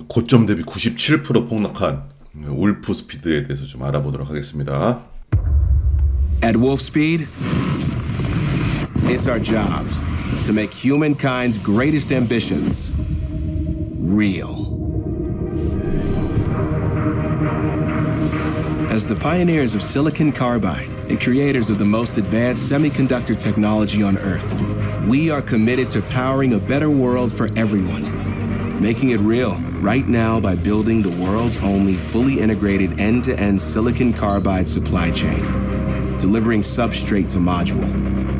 고점 대비 97% 폭락한 울프 스피드에 대해서 좀 알아보도록 하겠습니다. At Wolfspeed, it's our job to make humankind's greatest ambitions real. As the pioneers of silicon carbide and creators of the most advanced semiconductor technology on Earth, we are committed to powering a better world for everyone, making it real right now by building the world's only fully integrated end-to-end silicon carbide supply chain, delivering substrate to module,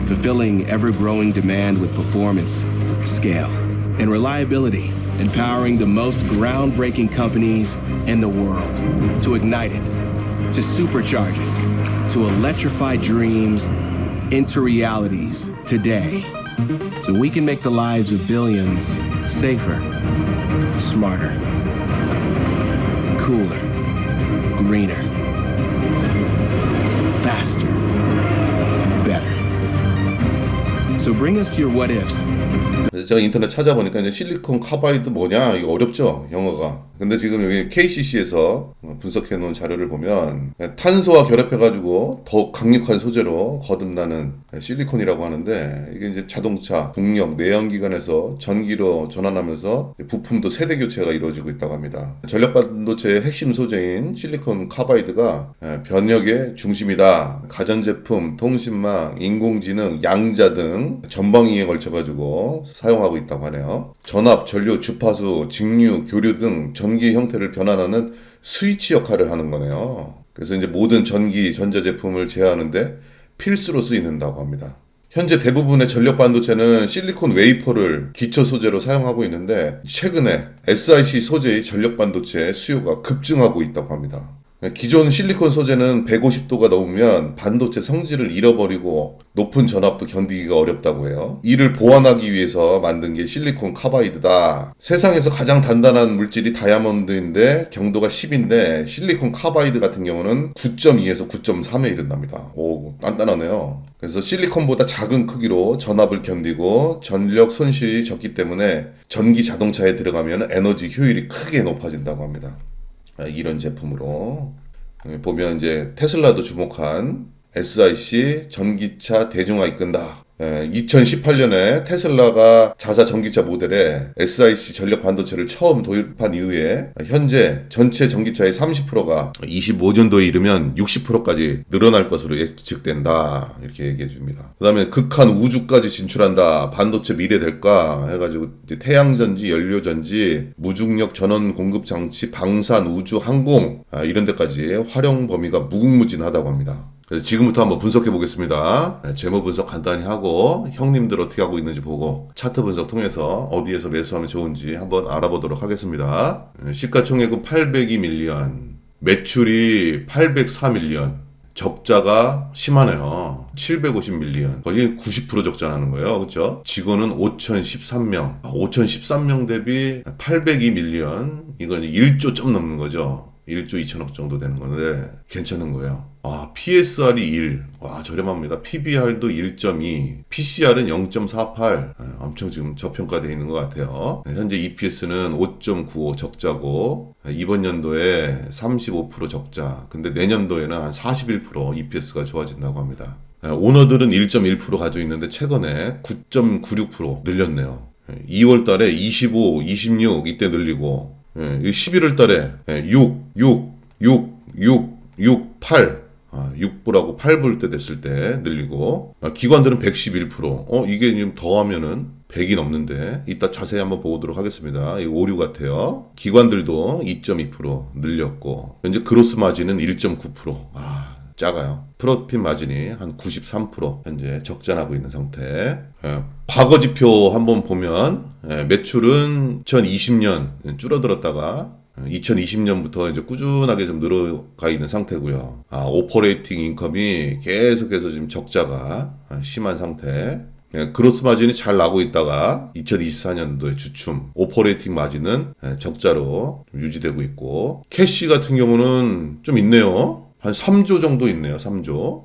fulfilling ever-growing demand with performance, scale, and reliability, empowering the most groundbreaking companies in the world to ignite it, to supercharge it, to electrify dreams into realities today, so we can make the lives of billions safer, smarter, cooler, greener, faster, better. So bring us to your what ifs. 그래서 제가 인터넷 찾아보니까 이제 실리콘 카바이드 뭐냐 이거 어렵죠 영어가. 근데 지금 여기 KCC에서 분석해 놓은 자료를 보면 탄소와 결합해가지고 더욱 강력한 소재로 거듭나는 실리콘이라고 하는데, 이게 이제 자동차, 동력, 내연기관에서 전기로 전환하면서 부품도 세대 교체가 이루어지고 있다고 합니다. 전력 반도체의 핵심 소재인 실리콘 카바이드가 변혁의 중심이다. 가전제품, 통신망, 인공지능, 양자 등 전방위에 걸쳐가지고 사용하고 있다고 하네요. 전압, 전류, 주파수, 직류, 교류 등 전기 형태를 변환하는 스위치 역할을 하는 거네요. 그래서 이제 모든 전기, 전자제품을 제어하는데 필수로 쓰이는다고 합니다. 현재 대부분의 전력 반도체는 실리콘 웨이퍼를 기초 소재로 사용하고 있는데, 최근에 SiC 소재의 전력 반도체 수요가 급증하고 있다고 합니다. 기존 실리콘 소재는 150도가 넘으면 반도체 성질을 잃어버리고 높은 전압도 견디기가 어렵다고 해요. 이를 보완하기 위해서 만든 게 실리콘 카바이드다. 세상에서 가장 단단한 물질이 다이아몬드인데 경도가 10인데 실리콘 카바이드 같은 경우는 9.2에서 9.3에 이른답니다. 오, 단단하네요. 그래서 실리콘보다 작은 크기로 전압을 견디고 전력 손실이 적기 때문에 전기 자동차에 들어가면 에너지 효율이 크게 높아진다고 합니다. 이런 제품으로 보면 이제 테슬라도 주목한 SiC 전기차 대중화 이끈다. 2018년에 테슬라가 자사 전기차 모델에 SiC 전력 반도체를 처음 도입한 이후에 현재 전체 전기차의 30%가 25년도에 이르면 60%까지 늘어날 것으로 예측된다. 이렇게 얘기해 줍니다. 그 다음에 극한 우주까지 진출한다. 반도체 미래 될까? 해가지고 태양전지, 연료전지, 무중력 전원 공급 장치, 방산, 우주, 항공 이런 데까지 활용 범위가 무궁무진하다고 합니다. 그래서 지금부터 한번 분석해 보겠습니다. 재무 분석 간단히 하고 형님들 어떻게 하고 있는지 보고 차트 분석 통해서 어디에서 매수하면 좋은지 한번 알아보도록 하겠습니다. 시가총액은 802밀리언, 매출이 804밀리언, 적자가 심하네요. 750밀리언, 거의 90% 적자나는 거예요. 그렇죠? 직원은 5013명, 5013명 대비 802밀리언, 이건 1조 좀 넘는 거죠. 1조 2천억 정도 되는 건데 괜찮은 거예요. PSR이 1, 저렴합니다. PBR도 1.2, PCR은 0.48, 엄청 지금 저평가되어 있는 것 같아요. 현재 EPS는 5.95 적자고 이번 연도에 35% 적자, 근데 내년도에는 한 41% EPS가 좋아진다고 합니다. 오너들은 1.1% 가지고 있는데 최근에 9.96% 늘렸네요. 2월 달에 25, 26 이때 늘리고 11월 달에 8 6불하고 8불 때 됐을 때 늘리고, 기관들은 111%. 이게 지금 더하면은 100이 넘는데 이따 자세히 한번 보도록 하겠습니다. 이 오류 같아요. 기관들도 2.2% 늘렸고, 현재 그로스 마진은 1.9%. 작아요. 프로핏 마진이 한 93% 현재 적자나고 있는 상태. 과거 지표 한번 보면 매출은 2020년 줄어들었다가 2020년부터 이제 꾸준하게 좀 늘어가 있는 상태고요. 오퍼레이팅 인컴이 계속해서 지금 적자가 심한 상태. 그로스 마진이 잘 나고 있다가 2024년도에 주춤, 오퍼레이팅 마진은 적자로 유지되고 있고, 캐시 같은 경우는 좀 있네요. 한 3조 정도 있네요. 3조.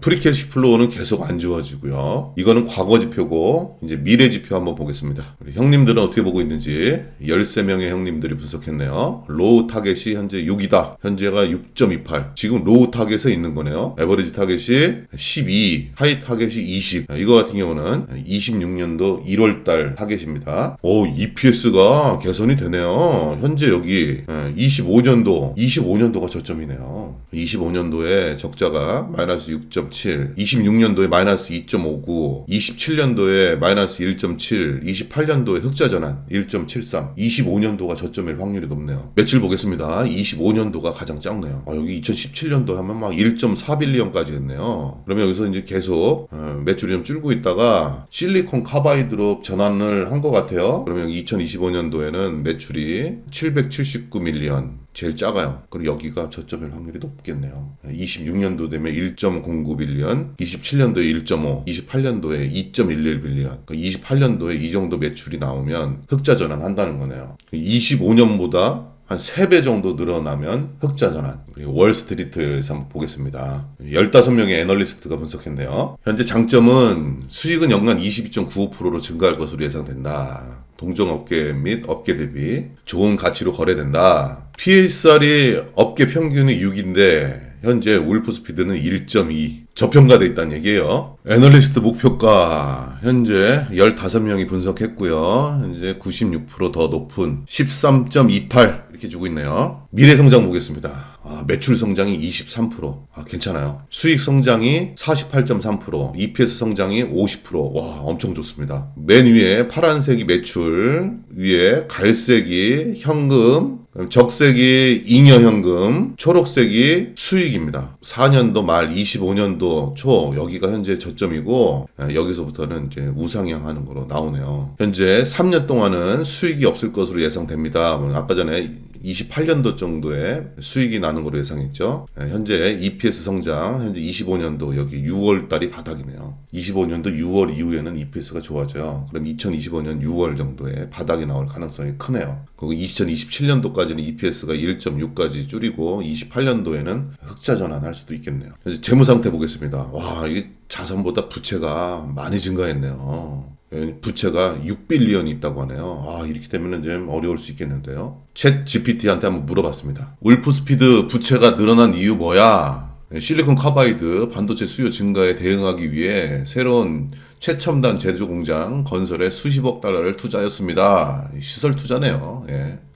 프리캐시 플로우는 계속 안 좋아지고요. 이거는 과거 지표고 이제 미래 지표 한번 보겠습니다. 우리 형님들은 어떻게 보고 있는지 13명의 형님들이 분석했네요. 로우 타겟이 현재 6이다. 현재가 6.28. 지금 로우 타겟에 있는 거네요. 에버리지 타겟이 12, 하이 타겟이 20. 이거 같은 경우는 26년도 1월달 타겟입니다. 오, EPS가 개선이 되네요. 현재 여기 25년도가 저점이네요. 25년도에 적자가 마이너스 6.7, 26년도에 마이너스 2.59, 27년도에 마이너스 1.7, 28년도에 흑자 전환 1.73, 25년도가 저점일 확률이 높네요. 매출 보겠습니다. 25년도가 가장 작네요. 여기 2017년도 하면 막 1.4빌리언까지 했네요. 그러면 여기서 이제 계속 매출이 좀 줄고 있다가 실리콘 카바이드로 전환을 한 것 같아요. 그러면 2025년도에는 매출이 779밀리언 제일 작아요. 그리고 여기가 저점일 확률이 높겠네요. 26년도 되면 1.09빌리언, 27년도에 1.5, 28년도에 2.11빌리언. 28년도에 이 정도 매출이 나오면 흑자 전환한다는 거네요. 25년보다 한 3배 정도 늘어나면 흑자 전환. 월스트리트에서 한번 보겠습니다. 15명의 애널리스트가 분석했네요. 현재 장점은 수익은 연간 22.95%로 증가할 것으로 예상된다. 동종업계 및 업계 대비 좋은 가치로 거래된다. PSR이 업계 평균이 6인데 현재 울프스피드는 1.2. 저평가돼 있다는 얘기예요. 애널리스트 목표가 현재 15명이 분석했고요. 현재 96% 더 높은 13.28 이렇게 주고 있네요. 미래 성장 보겠습니다. 매출 성장이 23%. 괜찮아요. 수익 성장이 48.3%, EPS 성장이 50%. 와, 엄청 좋습니다. 맨 위에 파란색이 매출, 위에 갈색이 현금, 적색이 잉여현금, 초록색이 수익입니다. 4년도 말 25년도 초 여기가 현재 저점이고 여기서부터는 이제 우상향하는 거로 나오네요. 현재 3년 동안은 수익이 없을 것으로 예상됩니다. 아까 전에 28년도 정도의 수익이 나는 걸로 예상했죠. 현재 EPS 성장, 현재 25년도 여기 6월 달이 바닥이네요. 25년도 6월 이후에는 EPS가 좋아져요. 그럼 2025년 6월 정도에 바닥이 나올 가능성이 크네요. 그리고 2027년도까지는 EPS가 1.6까지 줄이고 28년도에는 흑자 전환할 수도 있겠네요. 현재 재무 상태 보겠습니다. 와, 이게 자산보다 부채가 많이 증가했네요. 부채가 6빌리언이 있다고 하네요. 이렇게 되면 좀 어려울 수 있겠는데요. 챗 GPT한테 한번 물어봤습니다. 울프스피드 부채가 늘어난 이유 뭐야? 실리콘 카바이드 반도체 수요 증가에 대응하기 위해 새로운 최첨단 제조 공장 건설에 수십억 달러를 투자했습니다. 시설 투자네요.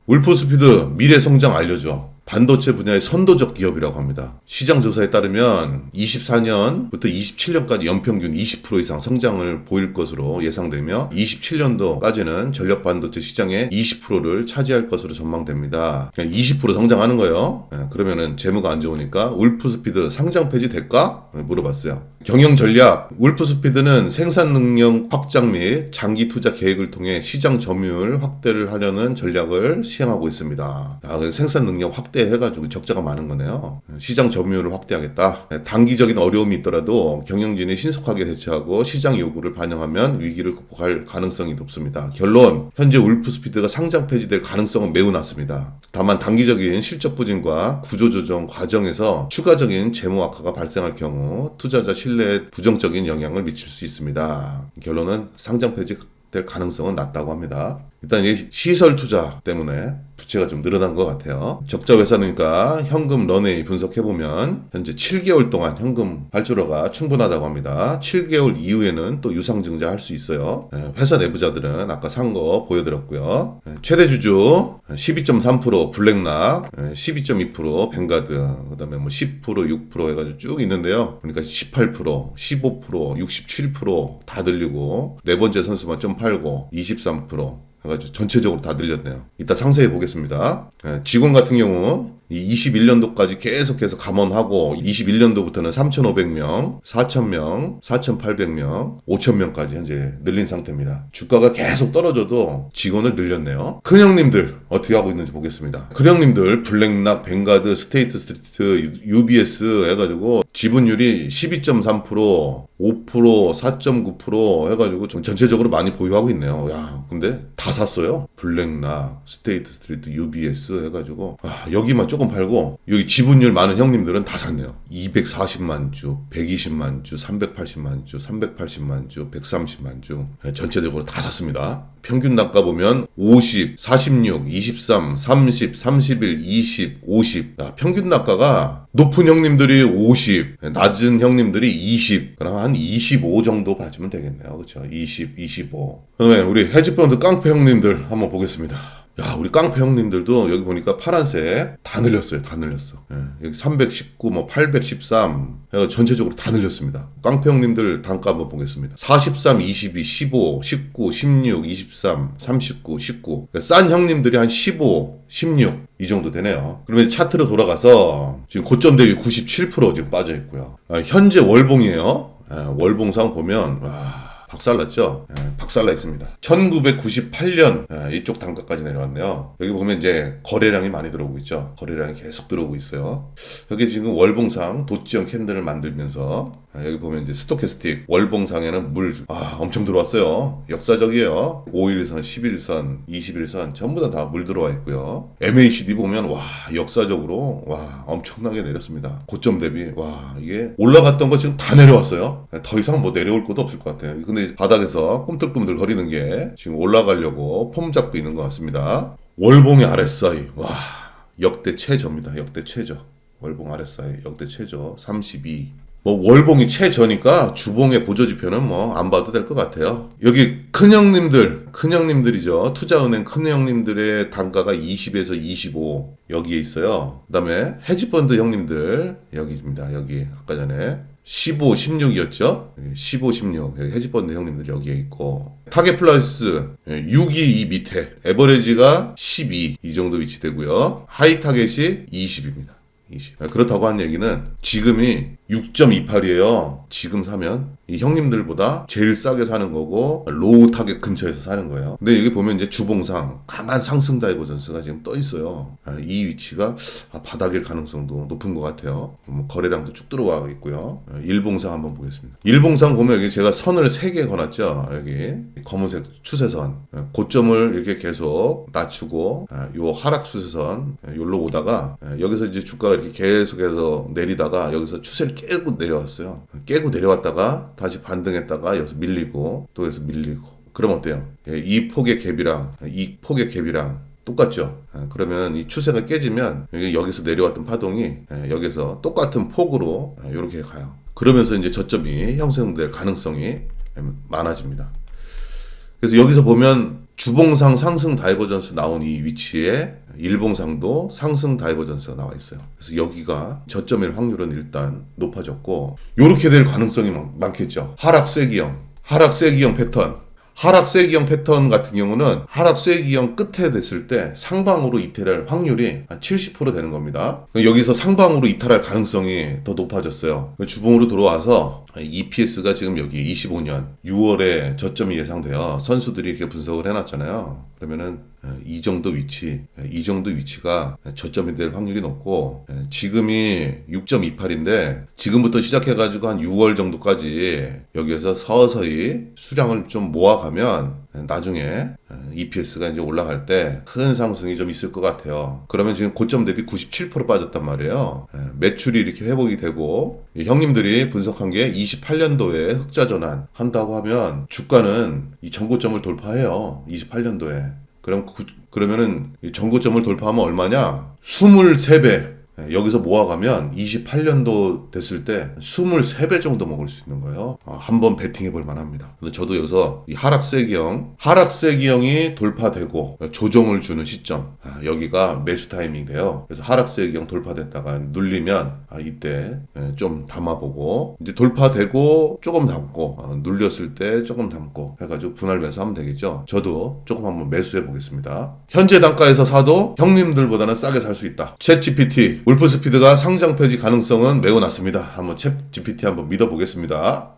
울프스피드 미래 성장 알려줘. 반도체 분야의 선도적 기업이라고 합니다. 시장 조사에 따르면 24년부터 27년까지 연평균 20% 이상 성장을 보일 것으로 예상되며 27년도까지는 전력 반도체 시장의 20%를 차지할 것으로 전망됩니다. 그냥 20% 성장하는 거예요. 그러면은 재무가 안 좋으니까 울프스피드 상장 폐지 될까? 물어봤어요. 경영 전략. 울프스피드는 생산 능력 확장 및 장기 투자 계획을 통해 시장 점유율 확대를 하려는 전략을 시행하고 있습니다. 생산 능력 확대 해가지고 적자가 많은 거네요. 시장 점유율을 확대하겠다. 단기적인 어려움이 있더라도 경영진이 신속하게 대처하고 시장 요구를 반영하면 위기를 극복할 가능성이 높습니다. 결론, 현재 울프스피드가 상장 폐지될 가능성은 매우 낮습니다. 다만 단기적인 실적 부진과 구조조정 과정에서 추가적인 재무 악화가 발생할 경우 투자자 신뢰에 부정적인 영향을 미칠 수 있습니다. 결론은 상장 폐지될 가능성은 낮다고 합니다. 일단 이 시설 투자 때문에 부채가 좀 늘어난 것 같아요. 적자 회사니까 현금 런웨이 분석해보면 현재 7개월 동안 현금 발주로가 충분하다고 합니다. 7개월 이후에는 또 유상증자 할 수 있어요. 회사 내부자들은 아까 산 거 보여드렸고요. 최대 주주 12.3% 블랙락, 12.2% 뱅가드, 그 다음에 뭐 10%, 6% 해가지고 쭉 있는데요. 그러니까 18%, 15%, 67%다 늘리고 네 번째 선수만 좀 팔고 23%. 해가지고 전체적으로 다 늘렸네요. 이따 상세히 보겠습니다. 직원 같은 경우 21년도까지 계속해서 감원하고 21년도부터는 3,500명, 4,000명, 4,800명, 5,000명까지 현재 늘린 상태입니다. 주가가 계속 떨어져도 직원을 늘렸네요. 큰형님들 어떻게 하고 있는지 보겠습니다. 큰형님들 블랙락, 뱅가드, 스테이트 스트리트, UBS 해가지고 지분율이 12.3%, 5%, 4.9% 해가지고 좀 전체적으로 많이 보유하고 있네요. 야, 근데 다 샀어요. 블랙락, 스테이트 스트리트, UBS 해가지고 여기만 조금 팔고 여기 지분율 많은 형님들은 다 샀네요. 240만 주, 120만 주, 380만 주, 380만 주, 130만 주 전체적으로 다 샀습니다. 평균 단가 보면 50, 46, 23, 30, 31, 20, 50. 야, 평균 단가가 높은 형님들이 50, 낮은 형님들이 20. 그럼 한 25 정도 봐주면 되겠네요. 그렇죠? 20, 25. 그러면 우리 헤지펀드 깡패 형님들 한번 보겠습니다. 야, 우리 깡패 형님들도 여기 보니까 파란색 다 늘렸어요. 다 늘렸어. 예, 여기 319, 뭐 813, 전체적으로 다 늘렸습니다. 깡패 형님들 단가 한번 보겠습니다. 43, 22, 15, 19, 16, 23, 39, 19. 그러니까 싼 형님들이 한 15, 16 이 정도 되네요. 그러면 차트로 돌아가서 지금 고점 대비 97% 지금 빠져 있고요. 현재 월봉이에요. 월봉상 보면 박살났죠? 박살나 있습니다. 1998년 이쪽 단가까지 내려왔네요. 여기 보면 이제 거래량이 많이 들어오고 있죠. 거래량이 계속 들어오고 있어요. 여기 지금 월봉상 도지형 캔들을 만들면서 여기 보면 이제 스토캐스틱 월봉상에는 물 엄청 들어왔어요. 역사적이에요. 5일선, 11선, 21선 전부 다 물 들어와 있고요. MACD 보면 역사적으로 엄청나게 내렸습니다. 고점 대비 이게 올라갔던 거 지금 다 내려왔어요. 더 이상 뭐 내려올 것도 없을 것 같아요. 근데 바닥에서 꿈틀꿈틀 거리는 게 지금 올라가려고 폼 잡고 있는 것 같습니다. 월봉의 RSI 역대 최저입니다. 역대 최저. 월봉 RSI 역대 최저 32. 뭐 월봉이 최저니까 주봉의 보조지표는 뭐 안 봐도 될 것 같아요. 여기 큰 형님들이죠. 투자은행 큰 형님들의 단가가 20에서 25 여기에 있어요. 그다음에 헤지펀드 형님들 여기입니다. 여기 아까 전에 15, 16이었죠? 15, 16 헤지펀드 형님들 여기에 있고 타겟 플러스 6이 이 밑에 에버리지가 12 이 정도 위치되고요. 하이 타겟이 20입니다. 20. 그렇다고 한 얘기는 지금이 6.28이에요. 지금 사면 이 형님들보다 제일 싸게 사는 거고 로우 타겟 근처에서 사는 거예요. 근데 여기 보면 이제 주봉상 강한 상승 다이버전스가 지금 떠 있어요. 이 위치가 바닥일 가능성도 높은 것 같아요. 거래량도 쭉 들어와 있고요. 일봉상 한번 보겠습니다. 일봉상 보면 여기 제가 선을 3개 걸었죠. 여기 검은색 추세선 고점을 이렇게 계속 낮추고 요 하락 추세선 여기로 오다가 여기서 이제 주가가 이렇게 계속해서 내리다가 여기서 추세를 깨고 내려왔어요. 깨고 내려왔다가 다시 반등했다가 여기서 밀리고 또 여기서 밀리고. 그럼 어때요? 이 폭의 갭이랑 이 폭의 갭이랑 똑같죠? 그러면 이 추세가 깨지면 여기서 내려왔던 파동이 여기서 똑같은 폭으로 이렇게 가요. 그러면서 이제 저점이 형성될 가능성이 많아집니다. 그래서 여기서 보면 주봉상 상승 다이버전스 나온 이 위치에 일봉상도 상승 다이버전스가 나와 있어요. 그래서 여기가 저점일 확률은 일단 높아졌고 이렇게 될 가능성이 많겠죠. 하락세기형 패턴. 하락세기형 패턴 같은 경우는 하락세기형 끝에 됐을 때 상방으로 이탈할 확률이 한 70% 되는 겁니다. 여기서 상방으로 이탈할 가능성이 더 높아졌어요. 주봉으로 들어와서 EPS가 지금 여기 25년 6월에 저점이 예상돼요. 선수들이 이렇게 분석을 해놨잖아요. 그러면은 이 정도 위치가 저점이 될 확률이 높고 지금이 6.28인데 지금부터 시작해가지고 한 6월 정도까지 여기에서 서서히 수량을 좀 모아가면 나중에 EPS가 이제 올라갈 때 큰 상승이 좀 있을 것 같아요. 그러면 지금 고점 대비 97% 빠졌단 말이에요. 매출이 이렇게 회복이 되고 형님들이 분석한 게 28년도에 흑자 전환 한다고 하면 주가는 이 전고점을 돌파해요. 28년도에. 그러면은 이 전고점을 돌파하면 얼마냐? 23배. 여기서 모아가면 28년도 됐을 때 23배 정도 먹을 수 있는 거예요. 한번 베팅해 볼 만합니다. 그래서 저도 여기서 이 하락세기형이 돌파되고 조정을 주는 시점, 여기가 매수 타이밍이 돼요. 그래서 하락세기형 돌파됐다가 눌리면 이때 좀 담아보고 이제 돌파되고 조금 담고 눌렸을 때 조금 담고 해가지고 분할 매수하면 되겠죠. 저도 조금 한번 매수해 보겠습니다. 현재 단가에서 사도 형님들보다는 싸게 살 수 있다. 챗GPT 울프스피드가 상장 폐지 가능성은 매우 낮습니다. 한번 챗GPT 한번 믿어보겠습니다.